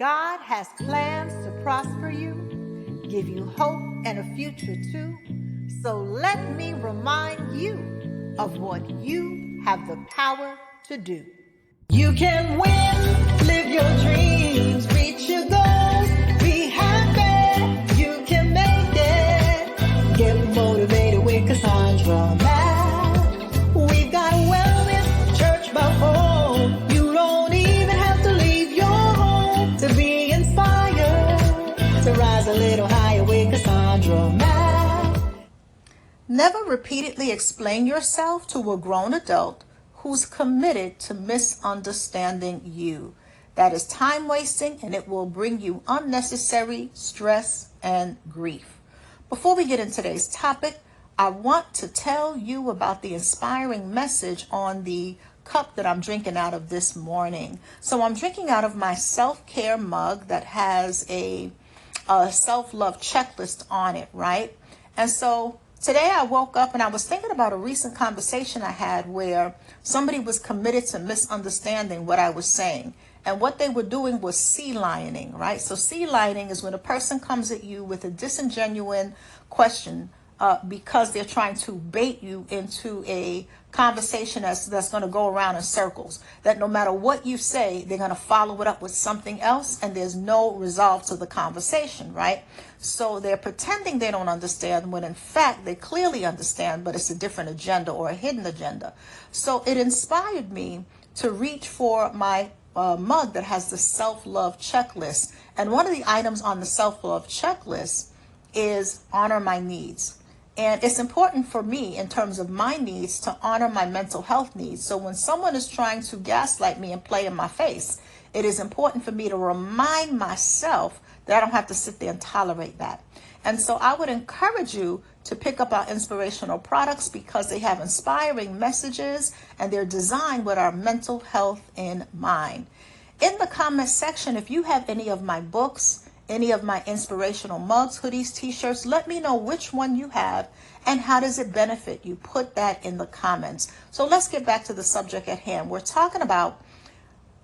God has plans to prosper you, give you hope and a future too. So let me remind you of what you have the power to do. You can win, live your dreams, reach your goals, be happy, you can make it. Get motivated with Cassandra Mack. We've got wellness, church by home. You don't even have to leave your home to be inspired, to rise a little higher with Cassandra Mack. Never repeatedly explain yourself to a grown adult who's committed to misunderstanding you. That is time wasting, and it will bring you unnecessary stress and grief. Before we get into today's topic, I want to tell you about the inspiring message on the cup that I'm drinking out of this morning. So I'm drinking out of my self-care mug that has a self-love checklist on it, right? And so today I woke up and I was thinking about a recent conversation I had where somebody was committed to misunderstanding what I was saying. And what they were doing was sea lining, right? So sea lining is when a person comes at you with a disingenuous question because they're trying to bait you into a conversation that's going to go around in circles. That no matter what you say, they're going to follow it up with something else, and there's no resolve to the conversation, right? So they're pretending they don't understand when in fact they clearly understand, but it's a different agenda or a hidden agenda. So it inspired me to reach for my mug that has the self-love checklist. And one of the items on the self-love checklist is honor my needs. And it's important for me in terms of my needs to honor my mental health needs. So when someone is trying to gaslight me and play in my face, it is important for me to remind myself that I don't have to sit there and tolerate that. And so I would encourage you to pick up our inspirational products because they have inspiring messages and they're designed with our mental health in mind. In the comment section, if you have any of my books, any of my inspirational mugs, hoodies, t-shirts, let me know which one you have and how does it benefit you. Put that in the comments. So let's get back to the subject at hand. We're talking about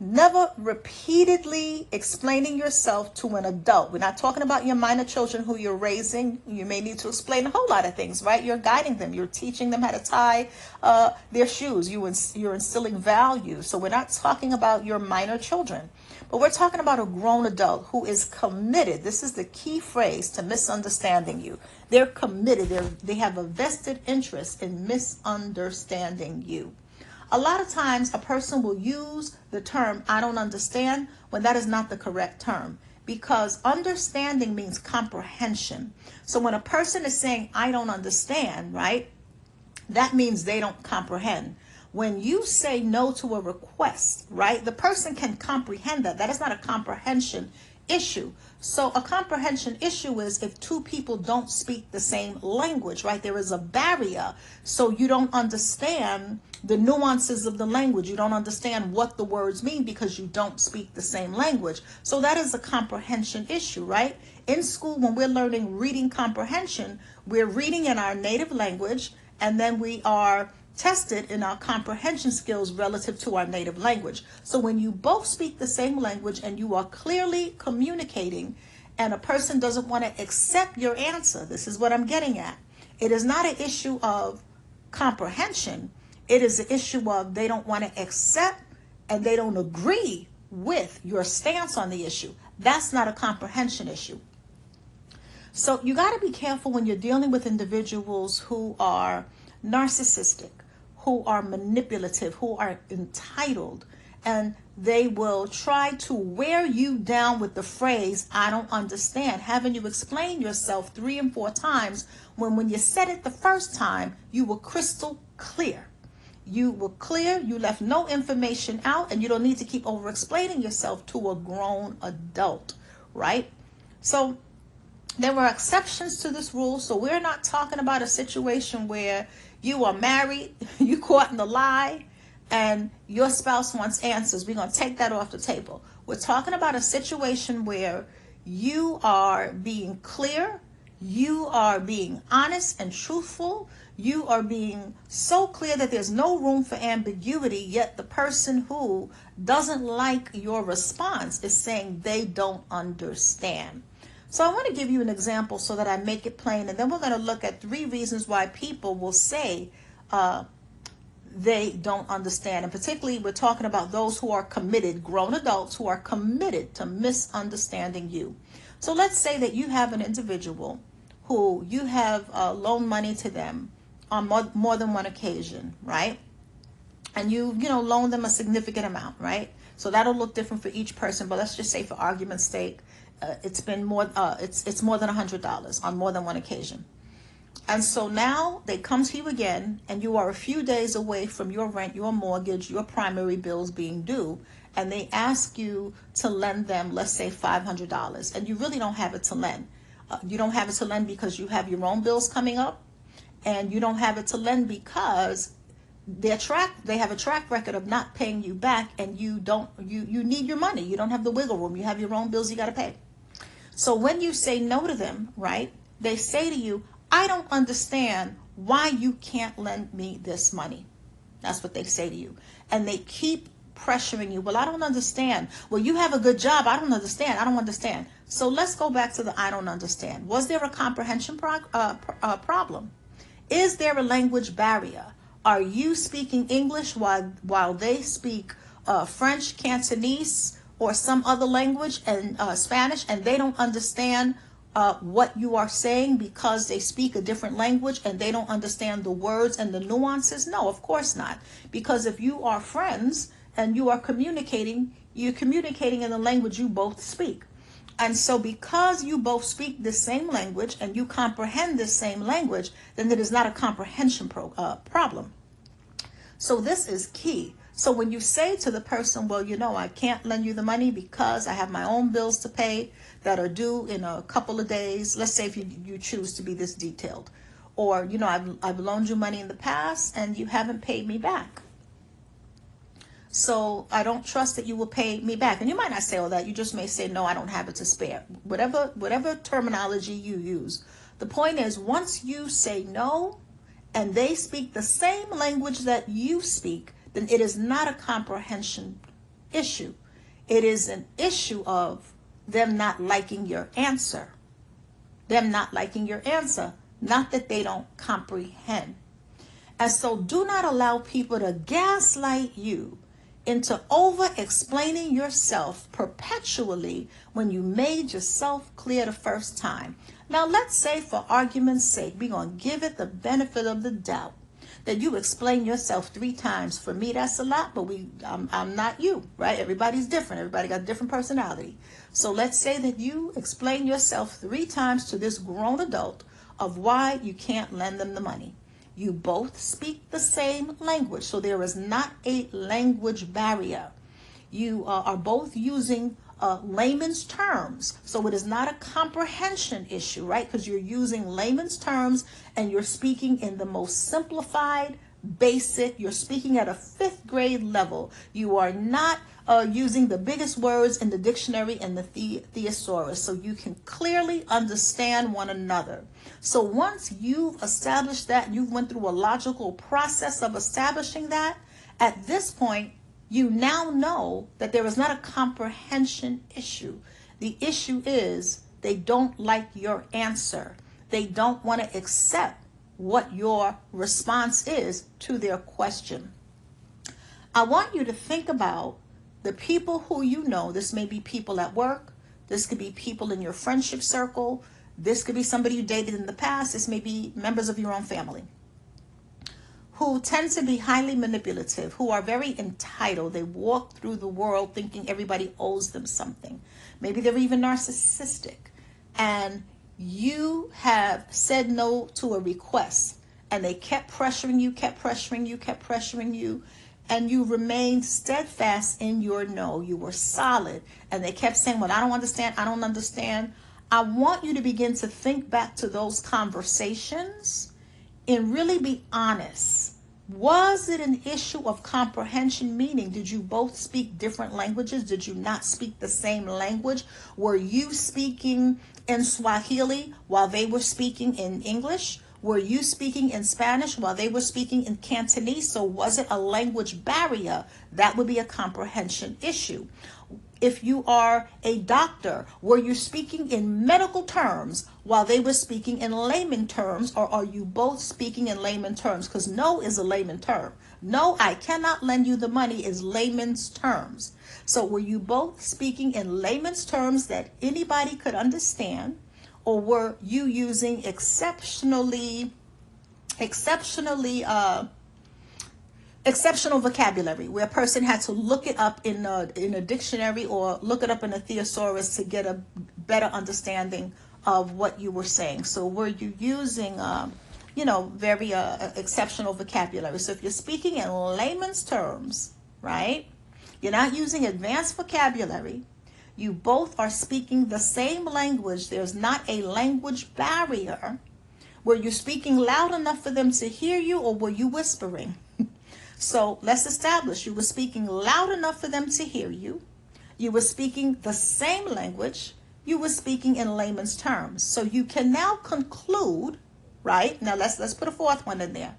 never repeatedly explaining yourself to an adult. We're not talking about your minor children who you're raising. You may need to explain a whole lot of things, right? You're guiding them. You're teaching them how to tie their shoes. You're instilling values. So we're not talking about your minor children. But we're talking about a grown adult who is committed. This is the key phrase to misunderstanding you. They're committed. They have a vested interest in misunderstanding you. A lot of times a person will use the term I don't understand when that is not the correct term, because understanding means comprehension. So when a person is saying I don't understand, right, that means they don't comprehend. When you say no to a request, right, the person can comprehend that. That is not a comprehension issue. So a comprehension issue is if two people don't speak the same language, right? There is a barrier. So you don't understand the nuances of the language. You don't understand what the words mean because you don't speak the same language. So that is a comprehension issue, right? In school, when we're learning reading comprehension, we're reading in our native language, and then we are tested in our comprehension skills relative to our native language. So when you both speak the same language and you are clearly communicating and a person doesn't want to accept your answer, this is what I'm getting at. It is not an issue of comprehension. It is an issue of they don't want to accept and they don't agree with your stance on the issue. That's not a comprehension issue. So you got to be careful when you're dealing with individuals who are narcissistic, who are manipulative, who are entitled, and they will try to wear you down with the phrase, I don't understand, having you explain yourself 3 and 4 times when you said it the first time, you were crystal clear. You were clear, you left no information out, and you don't need to keep over-explaining yourself to a grown adult, right? So there were exceptions to this rule, so we're not talking about a situation where you are married, you caught in the lie, and your spouse wants answers. We're going to take that off the table. We're talking about a situation where you are being clear You are being honest and truthful. You are being so clear that there's no room for ambiguity, yet the person who doesn't like your response is saying they don't understand. So I want to give you an example so that I make it plain, and then we're going to look at 3 reasons why people will say they don't understand. And particularly, we're talking about those who are committed, grown adults who are committed to misunderstanding you. So let's say that you have an individual who you have loaned money to them on more than one occasion, right? And you loan them a significant amount, right? So that'll look different for each person, but let's just say for argument's sake, it's more than $100 on more than one occasion. And so now they come to you again, and you are a few days away from your rent, your mortgage, your primary bills being due, and they ask you to lend them, let's say $500, and you really don't have it to lend. You don't have it to lend because you have your own bills coming up, and you don't have it to lend because they have a track record of not paying you back, and you need your money. You don't have the wiggle room. You have your own bills you got to pay. So when you say no to them, right, they say to you, I don't understand why you can't lend me this money. That's what they say to you. And they keep pressuring you. Well, I don't understand. Well, you have a good job. I don't understand. I don't understand. So let's go back to the I don't understand. Was there a comprehension problem? Is there a language barrier? Are you speaking English while they speak French, Cantonese, or some other language, and Spanish, and they don't understand what you are saying because they speak a different language and they don't understand the words and the nuances? No, of course not. Because if you are friends and you are communicating, you're communicating in the language you both speak. And so because you both speak the same language and you comprehend the same language, then it is not a comprehension problem. So this is key. So when you say to the person, well, I can't lend you the money because I have my own bills to pay that are due in a couple of days. Let's say if you choose to be this detailed. Or, I've loaned you money in the past and you haven't paid me back. So I don't trust that you will pay me back. And you might not say all that. You just may say, no, I don't have it to spare. Whatever terminology you use. The point is, once you say no and they speak the same language that you speak, then it is not a comprehension issue. It is an issue of them not liking your answer. Them not liking your answer, not that they don't comprehend. And so do not allow people to gaslight you into over-explaining yourself perpetually when you made yourself clear the first time. Now, let's say for argument's sake, we're going to give it the benefit of the doubt that you explain yourself 3 times. For me, that's a lot, but I'm not you, right? Everybody's different. Everybody got a different personality. So let's say that you explain yourself 3 times to this grown adult of why you can't lend them the money. You both speak the same language, so there is not a language barrier. You are both using layman's terms, so it is not a comprehension issue, right? Because you're using layman's terms and you're speaking in the most simplified, basic. You're speaking at a 5th grade level. You are not using the biggest words in the dictionary and the thesaurus, so you can clearly understand one another. So once you've established that, you've went through a logical process of establishing that, at this point, you now know that there is not a comprehension issue. The issue is they don't like your answer. They don't want to accept what your response is to their question. I want you to think about the people who you know. This may be people at work. This could be people in your friendship circle. This could be somebody you dated in the past. This may be members of your own family who tend to be highly manipulative, who are very entitled. They walk through the world thinking everybody owes them something. Maybe they're even narcissistic. And you have said no to a request, and they kept pressuring you, and you remained steadfast in your no. You were solid, and they kept saying, well, I don't understand. I want you to begin to think back to those conversations and really be honest. Was it an issue of comprehension? Meaning, did you both speak different languages? Did you not speak the same language? Were you speaking in Swahili while they were speaking in English? Were you speaking in Spanish while they were speaking in Cantonese? So was it a language barrier? That would be a comprehension issue. If you are a doctor, were you speaking in medical terms while they were speaking in layman terms, or are you both speaking in layman terms? Because no is a layman term. No, I cannot lend you the money is layman's terms. So were you both speaking in layman's terms that anybody could understand, or were you using exceptional vocabulary where a person had to look it up in a dictionary or look it up in a thesaurus to get a better understanding of what you were saying? So were you using very exceptional vocabulary? So if you're speaking in layman's terms, right, you're not using advanced vocabulary, you both are speaking the same language, there's not a language barrier. Were you speaking loud enough for them to hear you, or were you whispering? So let's establish you were speaking loud enough for them to hear you. You were speaking the same language. You were speaking in layman's terms. So you can now conclude, right? Now let's put a fourth one in there.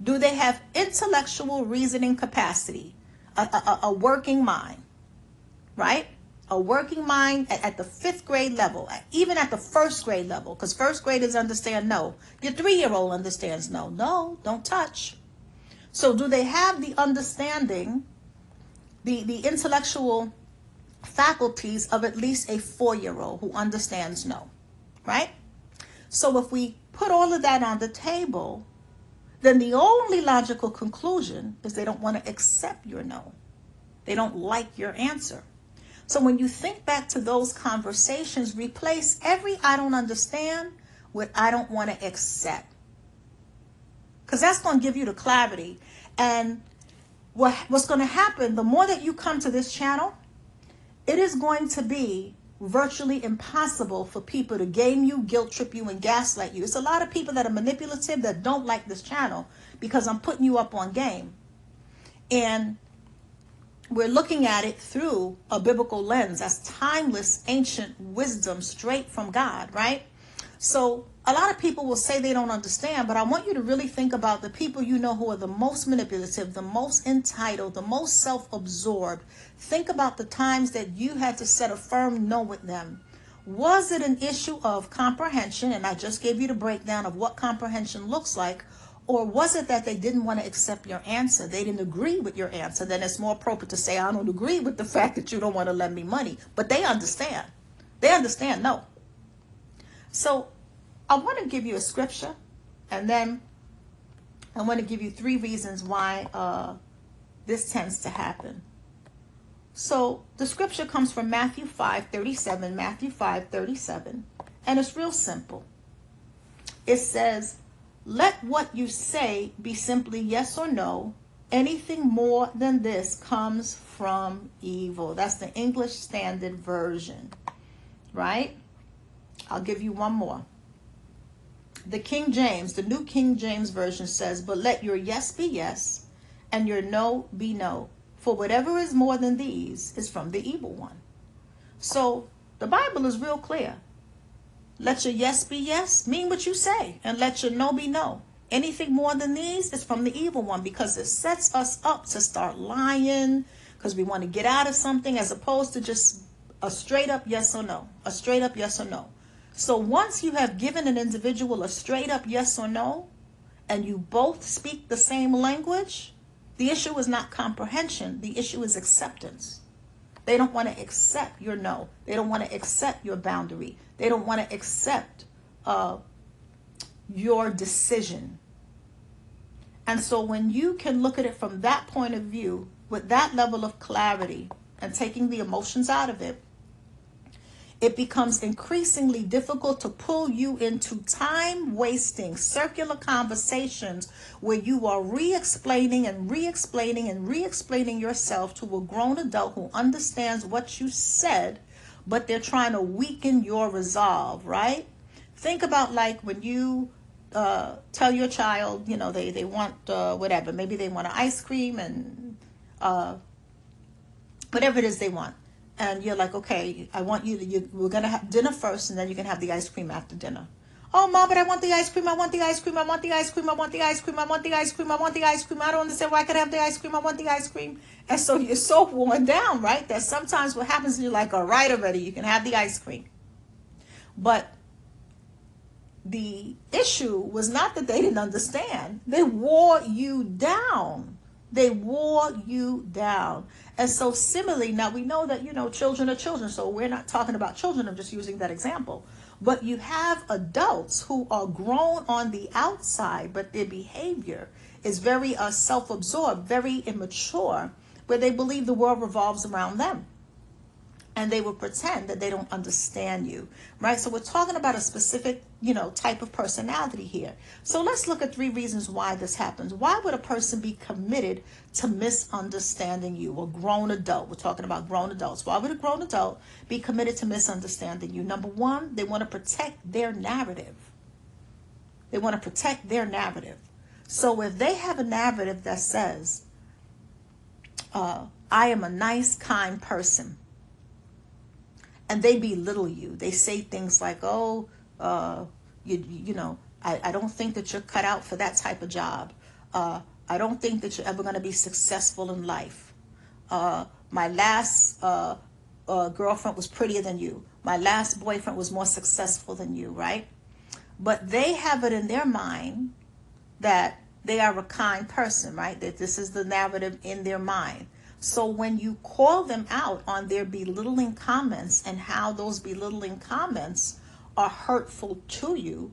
Do they have intellectual reasoning capacity? A working mind, right? A working mind at the 5th grade level, even at the 1st grade level, because 1st graders understand no. Your 3-year-old understands no. No, don't touch. So do they have the understanding, the intellectual faculties of at least a 4-year-old who understands no, right? So if we put all of that on the table, then the only logical conclusion is they don't want to accept your no. They don't like your answer. So when you think back to those conversations, replace every I don't understand with I don't want to accept. Because that's going to give you the clarity. And what's going to happen, the more that you come to this channel, it is going to be virtually impossible for people to game you, guilt trip you, and gaslight you. It's a lot of people that are manipulative that don't like this channel because I'm putting you up on game. And we're looking at it through a biblical lens as timeless, ancient wisdom straight from God, right? So a lot of people will say they don't understand, but I want you to really think about the people you know who are the most manipulative, the most entitled, the most self-absorbed. Think about the times that you had to set a firm no with them. Was it an issue of comprehension? And I just gave you the breakdown of what comprehension looks like. Or was it that they didn't want to accept your answer? They didn't agree with your answer. Then it's more appropriate to say, I don't agree with the fact that you don't want to lend me money. But they understand. They understand no. So I want to give you a scripture, and then I want to give you 3 reasons why this tends to happen. So the scripture comes from Matthew 5:37, Matthew 5:37, and it's real simple. It says, let what you say be simply yes or no. Anything more than this comes from evil. That's the English Standard Version, right? I'll give you one more. The King James, the New King James Version says, but let your yes be yes and your no be no. For whatever is more than these is from the evil one. So the Bible is real clear. Let your yes be yes, mean what you say, and let your no be no. Anything more than these is from the evil one, because it sets us up to start lying because we want to get out of something, as opposed to just a straight up yes or no, a straight up yes or no. So once you have given an individual a straight up yes or no, and you both speak the same language, the issue is not comprehension. The issue is acceptance. They don't want to accept your no. They don't want to accept your boundary. They don't want to accept your decision. And so when you can look at it from that point of view, with that level of clarity and taking the emotions out of it, it becomes increasingly difficult to pull you into time-wasting, circular conversations where you are re-explaining and re-explaining and re-explaining yourself to a grown adult who understands what you said, but they're trying to weaken your resolve, right? Think about like when you tell your child, they want whatever. Maybe they want an ice cream and whatever it is they want. And you're like, okay, I want we're going to have dinner first, and then you can have the ice cream after dinner. Oh, Mom, but I want the ice cream. I want the ice cream. I want the ice cream. I want the ice cream. I want the ice cream. I want the ice cream. I don't understand why I could have the ice cream. I want the ice cream. And so you're so worn down, right? That sometimes what happens is you're like, all right, already, you can have the ice cream. But the issue was not that they didn't understand. They wore you down. They wore you down. And so similarly, now we know that, children are children. So we're not talking about children. I'm just using that example. But you have adults who are grown on the outside, but their behavior is very self-absorbed, very immature, where they believe the world revolves around them. And they will pretend that they don't understand you, right? So we're talking about a specific, type of personality here. So let's look at 3 reasons why this happens. Why would a person be committed to misunderstanding you? A grown adult. We're talking about grown adults. Why would a grown adult be committed to misunderstanding you? Number 1, they want to protect their narrative. They want to protect their narrative. So if they have a narrative that says, I am a nice, kind person, and they belittle you. They say things like, I don't think that you're cut out for that type of job. I don't think that you're ever going to be successful in life. My last girlfriend was prettier than you. My last boyfriend was more successful than you, right? But they have it in their mind that they are a kind person, right? That this is the narrative in their mind. So when you call them out on their belittling comments and how those belittling comments are hurtful to you,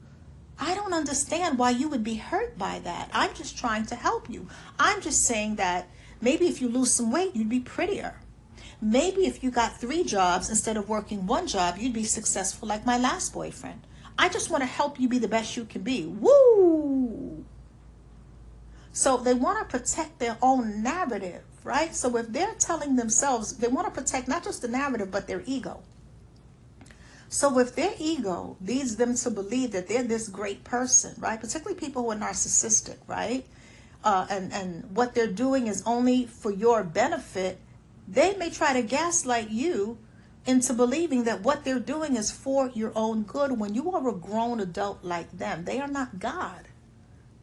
I don't understand why you would be hurt by that. I'm just trying to help you. I'm just saying that maybe if you lose some weight, you'd be prettier. Maybe if you got 3 jobs instead of working 1 job, you'd be successful like my last boyfriend. I just want to help you be the best you can be. Woo! So they want to protect their own narrative, right? So if they're telling themselves, they want to protect not just the narrative, but their ego. So if their ego leads them to believe that they're this great person, right? Particularly people who are narcissistic, right? And what they're doing is only for your benefit, they may try to gaslight you into believing that what they're doing is for your own good when you are a grown adult like them. They are not God.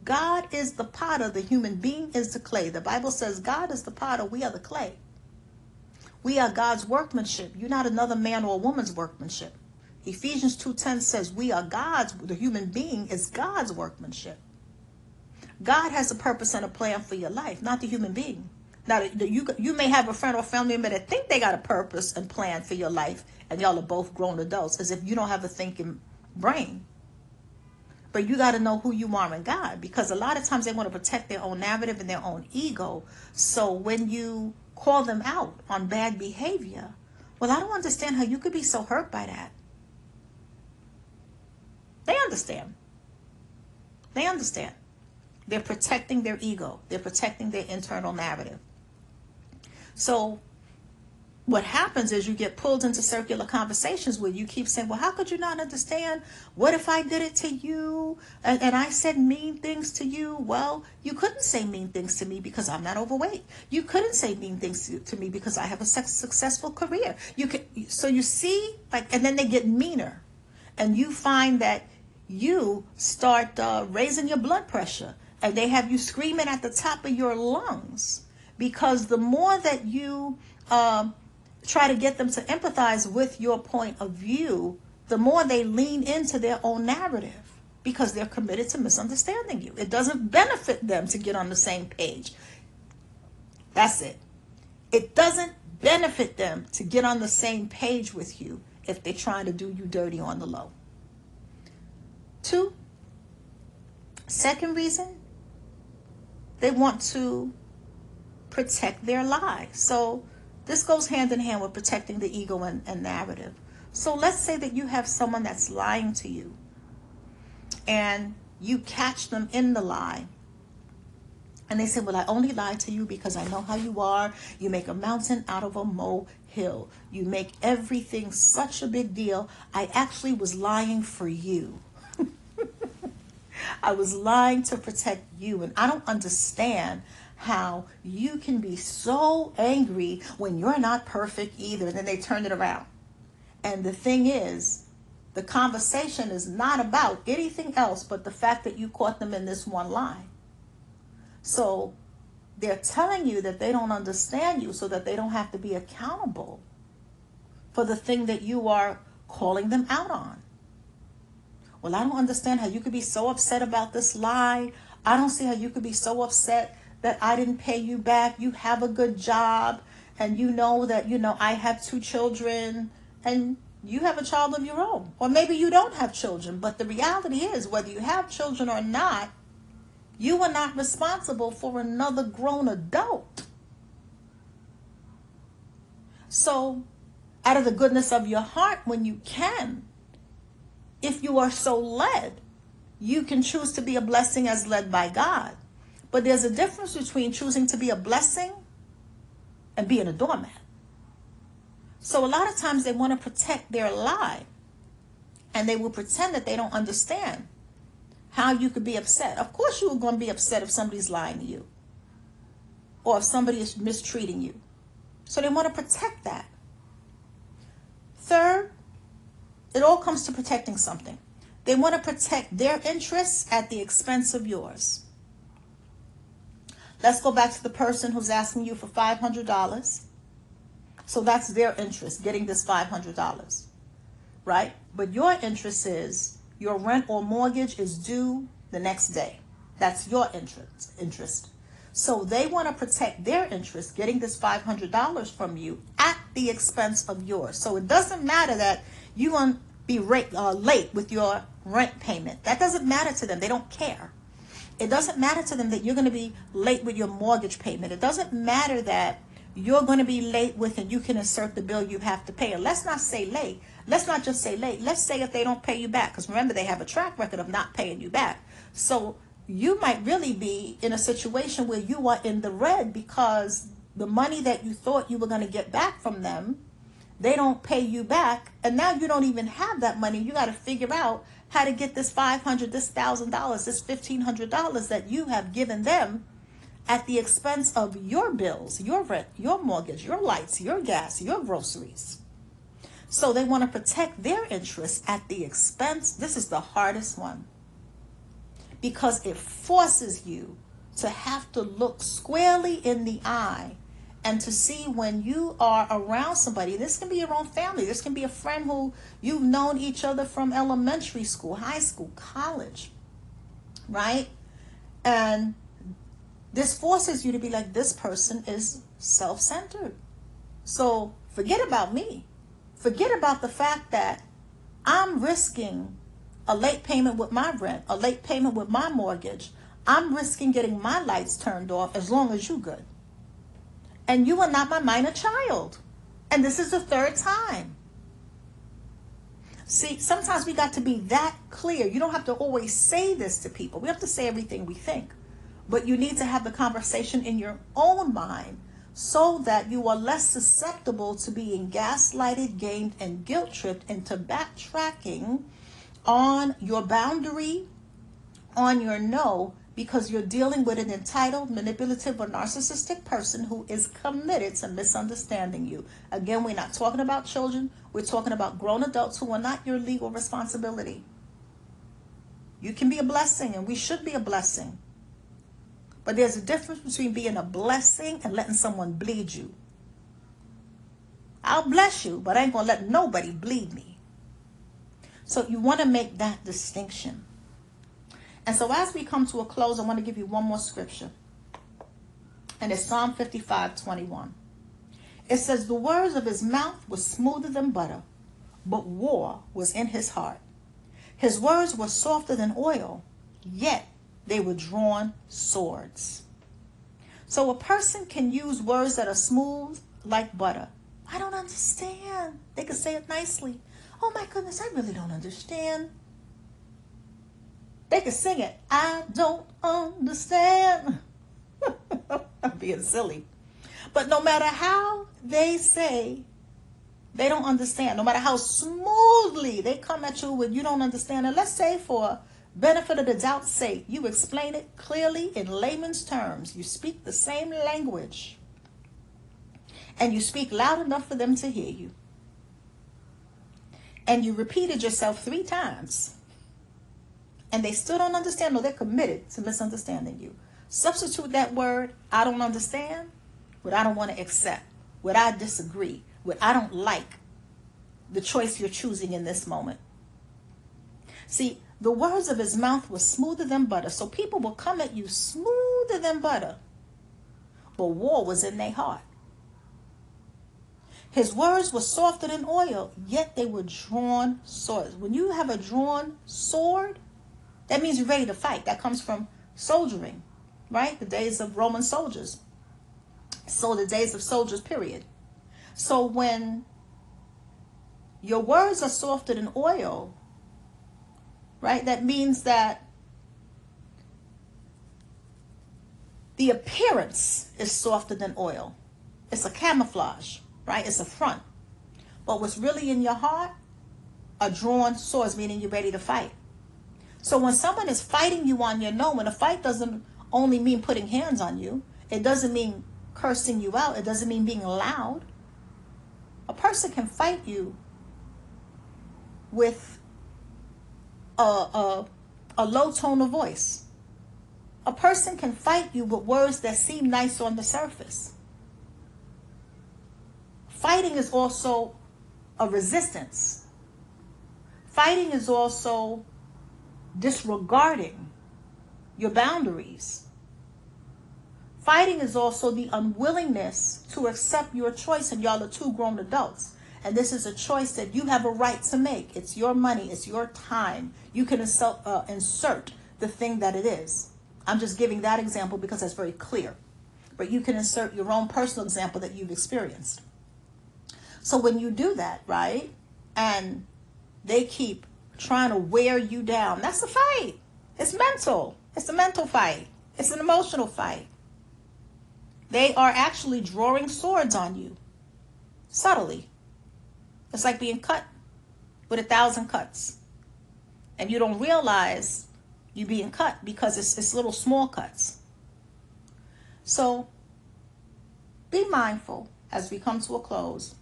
God is the potter, the human being is the clay. The Bible says God is the potter, we are the clay. We are God's workmanship. You're not another man or a woman's workmanship. Ephesians 2:10 says we are God's, the human being is God's workmanship. God has a purpose and a plan for your life, not the human being. Now, you may have a friend or family member that think they got a purpose and plan for your life, and y'all are both grown adults, as if you don't have a thinking brain. But you got to know who you are in God, because a lot of times they want to protect their own narrative and their own ego. So when you call them out on bad behavior, well, I don't understand how you could be so hurt by that. They understand. They understand. They're protecting their ego. They're protecting their internal narrative. So what happens is you get pulled into circular conversations where you keep saying, well, how could you not understand? What if I did it to you? And I said mean things to you? Well, you couldn't say mean things to me because I'm not overweight. You couldn't say mean things to me because I have a successful career. So you see, and then they get meaner. And you find that you start raising your blood pressure. And they have you screaming at the top of your lungs. Because the more that you try to get them to empathize with your point of view, the more they lean into their own narrative, because they're committed to misunderstanding you. It doesn't benefit them to get on the same page. That's it. It doesn't benefit them to get on the same page with you if they're trying to do you dirty on the low. 2, second reason, they want to protect their lie. So this goes hand in hand with protecting the ego and narrative. So let's say that you have someone that's lying to you and you catch them in the lie. And they say, well, I only lied to you because I know how you are. You make a mountain out of a molehill. You make everything such a big deal. I actually was lying for you. I was lying to protect you. And I don't understand how you can be so angry when you're not perfect either. And then they turn it around. And the thing is, the conversation is not about anything else but the fact that you caught them in this one lie. So they're telling you that they don't understand you so that they don't have to be accountable for the thing that you are calling them out on. Well, I don't understand how you could be so upset about this lie. I don't see how you could be so upset that I didn't pay you back. You have a good job, and you know that, I have 2 children, and you have a child of your own. Or maybe you don't have children, but the reality is, whether you have children or not, you are not responsible for another grown adult. So, out of the goodness of your heart, when you can, if you are so led, you can choose to be a blessing as led by God. But there's a difference between choosing to be a blessing and being a doormat. So a lot of times they want to protect their lie, and they will pretend that they don't understand how you could be upset. Of course you are going to be upset if somebody's lying to you or if somebody is mistreating you. So they want to protect that. Third, it all comes to protecting something. They want to protect their interests at the expense of yours. Let's go back to the person who's asking you for $500. So that's their interest, getting this $500, right? But your interest is your rent or mortgage is due the next day. That's your interest. So they want to protect their interest, getting this $500 from you at the expense of yours. So it doesn't matter that you won't be late with your rent payment. That doesn't matter to them. They don't care. It doesn't matter to them that you're going to be late with your mortgage payment. It doesn't matter that you're going to be late with and you can insert the bill you have to pay. And let's not say late. Let's not just say late. Let's say if they don't pay you back. Because remember, they have a track record of not paying you back. So you might really be in a situation where you are in the red because the money that you thought you were going to get back from them, they don't pay you back. And now you don't even have that money. You got to figure out how to get this $500, this $1,000, this $1,500 that you have given them at the expense of your bills, your rent, your mortgage, your lights, your gas, your groceries. So they want to protect their interests at the expense. This is the hardest one because it forces you to have to look squarely in the eye and to see when you are around somebody. This can be your own family. This can be a friend who you've known each other from elementary school, high school, college, right? And this forces you to be like, this person is self-centered. So forget about me. Forget about the fact that I'm risking a late payment with my rent, a late payment with my mortgage. I'm risking getting my lights turned off as long as you're good. And you are not my minor child. And this is the 3rd time. See, sometimes we got to be that clear. You don't have to always say this to people. We have to say everything we think. But you need to have the conversation in your own mind so that you are less susceptible to being gaslighted, gamed, and guilt-tripped into backtracking on your boundary, on your no, because you're dealing with an entitled, manipulative, or narcissistic person who is committed to misunderstanding you. Again, we're not talking about children. We're talking about grown adults who are not your legal responsibility. You can be a blessing, and we should be a blessing. But there's a difference between being a blessing and letting someone bleed you. I'll bless you, but I ain't going to let nobody bleed me. So you want to make that distinction. And so as we come to a close, I want to give you one more scripture. And it's Psalm 55:21. It says, the words of his mouth were smoother than butter, but war was in his heart. His words were softer than oil, yet they were drawn swords. So a person can use words that are smooth like butter. I don't understand. They can say it nicely. Oh my goodness, I really don't understand. They can sing it. I don't understand. I'm being silly. But no matter how they say they don't understand, no matter how smoothly they come at you with you don't understand, and let's say for benefit of the doubt's sake, you explain it clearly in layman's terms. You speak the same language. And you speak loud enough for them to hear you. And you repeated yourself 3 times. And they still don't understand, or they're committed to misunderstanding you. Substitute that word, I don't understand, with I don't want to accept, with I disagree, with I don't like the choice you're choosing in this moment. See, the words of his mouth were smoother than butter. So people will come at you smoother than butter. But war was in their heart. His words were softer than oil, yet they were drawn swords. When you have a drawn sword, that means you're ready to fight. That comes from soldiering, right? The days of Roman soldiers. So the days of soldiers, period. So when your words are softer than oil, right? That means that the appearance is softer than oil. It's a camouflage, right? It's a front. But what's really in your heart are drawn swords, meaning you're ready to fight. So when someone is fighting you on your no, when a fight doesn't only mean putting hands on you, it doesn't mean cursing you out, it doesn't mean being loud. A person can fight you with a low tone of voice. A person can fight you with words that seem nice on the surface. Fighting is also a resistance. Fighting is also disregarding your boundaries. Fighting is also the unwillingness to accept your choice, and y'all are 2 grown adults. And this is a choice that you have a right to make. It's your money. It's your time. You can insert the thing that it is. I'm just giving that example because that's very clear. But you can insert your own personal example that you've experienced. So when you do that, right, and they keep trying to wear you down, that's a fight. It's mental. It's a mental fight. It's an emotional fight. They are actually drawing swords on you subtly. It's like being cut with 1,000 cuts. And you don't realize you're being cut because it's little small cuts. So be mindful as we come to a close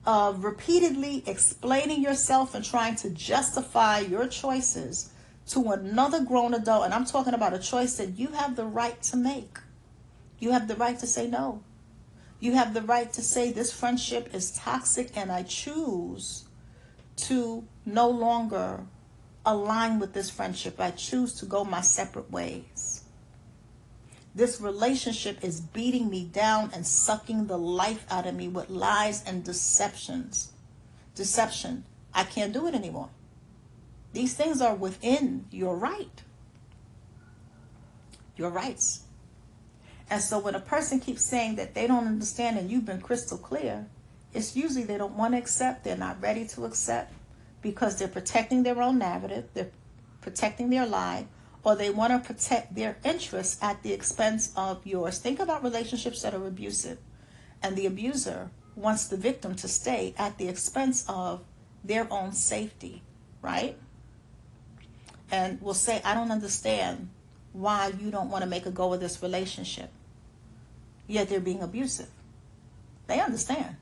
of repeatedly explaining yourself and trying to justify your choices to another grown adult. And I'm talking about a choice that you have the right to make. You have the right to say no. You have the right to say this friendship is toxic and I choose to no longer align with this friendship. I choose to go my separate ways. This relationship is beating me down and sucking the life out of me with lies and deceptions. Deception. I can't do it anymore. These things are within your right. Your rights. And so when a person keeps saying that they don't understand and you've been crystal clear, it's usually they don't want to accept, they're not ready to accept because they're protecting their own narrative, they're protecting their lie, or they want to protect their interests at the expense of yours. Think about relationships that are abusive, and the abuser wants the victim to stay at the expense of their own safety, right? And will say, I don't understand why you don't want to make a go of this relationship. Yet they're being abusive. They understand.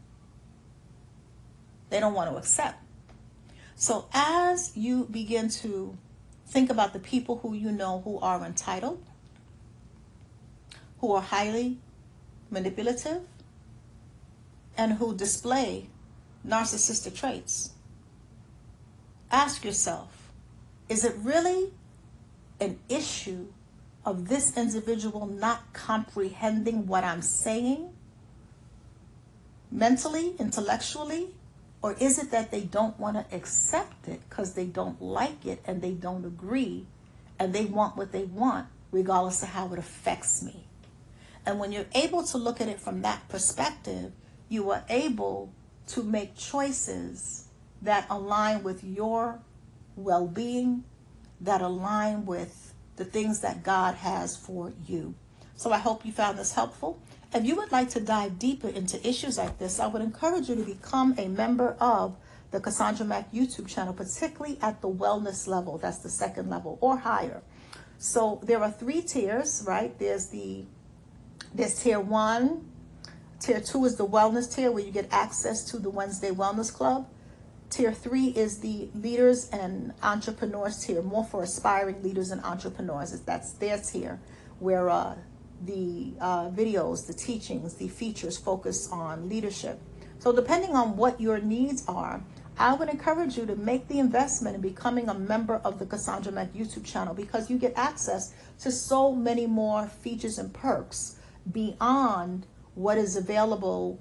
They don't want to accept. So as you begin to think about the people who you know who are entitled, who are highly manipulative, and who display narcissistic traits, ask yourself, is it really an issue of this individual not comprehending what I'm saying mentally, intellectually? Or is it that they don't want to accept it because they don't like it and they don't agree and they want what they want regardless of how it affects me? And when you're able to look at it from that perspective, you are able to make choices that align with your well-being, that align with the things that God has for you. So I hope you found this helpful. If you would like to dive deeper into issues like this, I would encourage you to become a member of the Cassandra Mack YouTube channel, particularly at the wellness level. That's the second level or higher. So there are 3 tiers, right? There's tier 1. Tier 2 is the wellness tier, where you get access to the Wednesday Wellness Club. Tier 3 is the leaders and entrepreneurs tier, more for aspiring leaders and entrepreneurs. That's their tier, where the videos, the teachings, the features focus on leadership. So depending on what your needs are, I would encourage you to make the investment in becoming a member of the Cassandra Mack YouTube channel, because you get access to so many more features and perks beyond what is available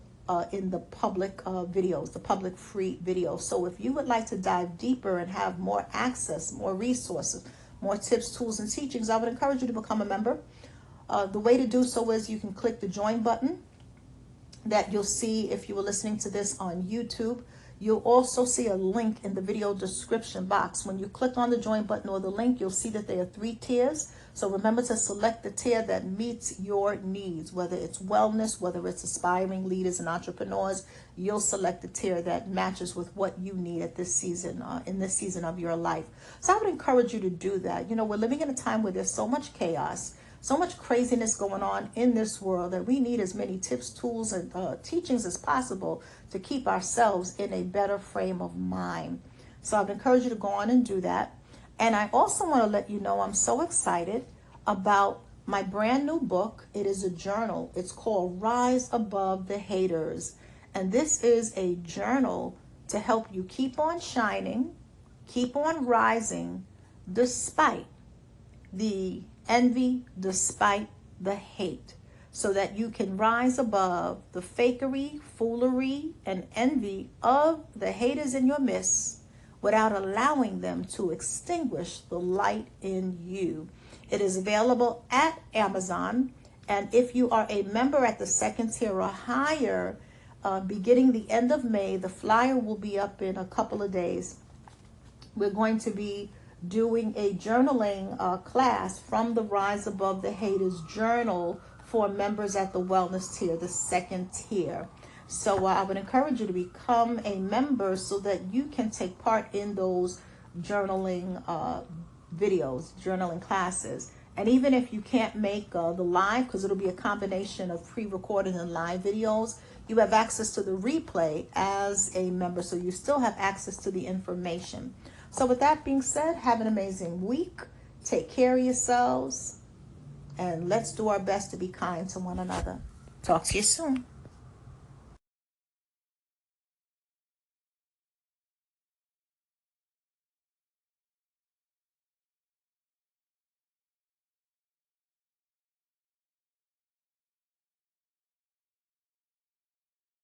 in the public videos, the public free videos. So if you would like to dive deeper and have more access, more resources, more tips, tools, and teachings, I would encourage you to become a member. The way to do so is you can click the join button that you'll see if you were listening to this on YouTube. You'll also see a link in the video description box. When you click on the join button or the link, you'll see that there are 3 tiers. So remember to select the tier that meets your needs, whether it's wellness, whether it's aspiring leaders and entrepreneurs. You'll select the tier that matches with what you need at this season, in this season of your life. So I would encourage you to do that. You know, we're living in a time where there's so much chaos, so much craziness going on in this world, that we need as many tips, tools, and teachings as possible to keep ourselves in a better frame of mind. So I'd encourage you to go on and do that. And I also want to let you know I'm so excited about my brand new book. It is a journal. It's called Rise Above the Haters. And this is a journal to help you keep on shining, keep on rising, despite the envy, despite the hate, so that you can rise above the fakery, foolery, and envy of the haters in your midst without allowing them to extinguish the light in you. It is available at Amazon, and if you are a member at the 2nd tier or higher, beginning the end of May, the flyer will be up in a couple of days. We're going to be doing a journaling class from the Rise Above the Haters journal for members at the wellness tier, the 2nd tier. So I would encourage you to become a member so that you can take part in those journaling videos, journaling classes. And even if you can't make the live, because it'll be a combination of pre-recorded and live videos, you have access to the replay as a member, so you still have access to the information. So with that being said, have an amazing week. Take care of yourselves, and let's do our best to be kind to one another. Talk to you soon.